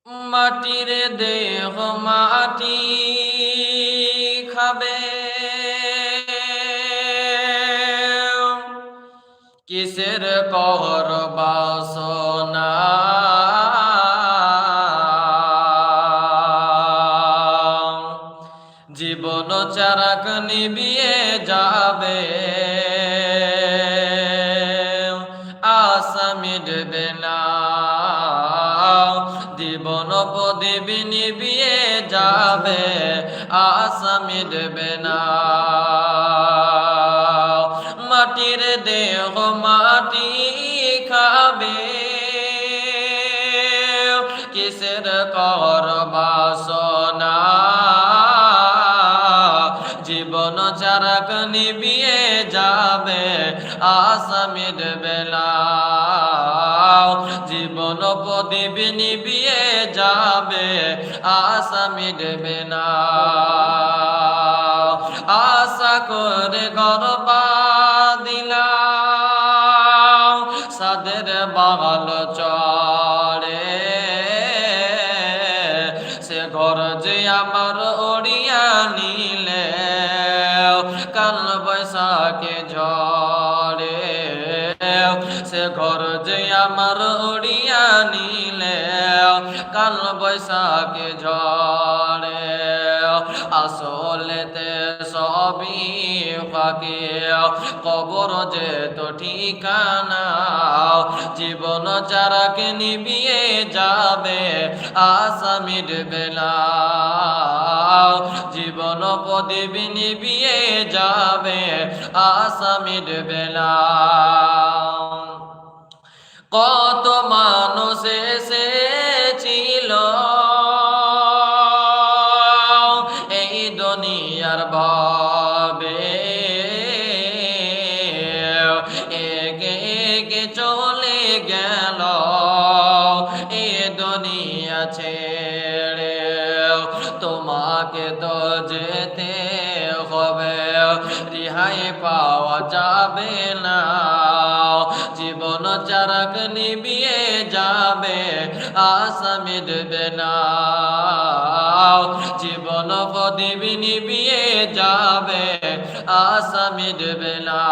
মাটির দেহ মাটি খাবে, কিসের কর বাসনা জীবন চারাক নিবিয়ে যাবে, আশা মিটবে না। জীবন প্রদীপ নিবিয়ে যাবে, আশা মিটবে না। মাটির দেহ মাটি খাবে, কিসের কর বাসনা জীবন চারাক নিবিয়ে যাবে, আশা মিটবে না। জীবন প্রদীপ নিবিয়ে যাবে, আশা মিটবে না। আশা করে গর্বা দিলাম সাদের বাগাল চড়ে, সে ঘর যে আমার ওড়িয়া নিলে কাল বৈশাখে ঝড়ে, সে ঘর যে আমার ওড়িয়া নিলে কাল বৈশাখে ঝড়ে। আসলেতে সবই ফাঁকে, কবর যে তো ঠিকানা জীবন চারাকে নিবিয়ে যাবে, আশা মিটবে না। জীবন প্রদীপ নিবিয়ে যাবে, আশা মিটবে না। কত মানুষ এসেছিল এই দুনিয়ার ভাবে, একে একে চলে গেল এ দুনিয়া ছেড়ে। তোমাকে তো যেতে হবে, রিহাই পাওয়া যাবে না। জীবন চারাক নিবিয়ে যাবে, আশা মিটবে না। জীবন প্রদীপ নিবিয়ে যাবে, আশা মিটবে না।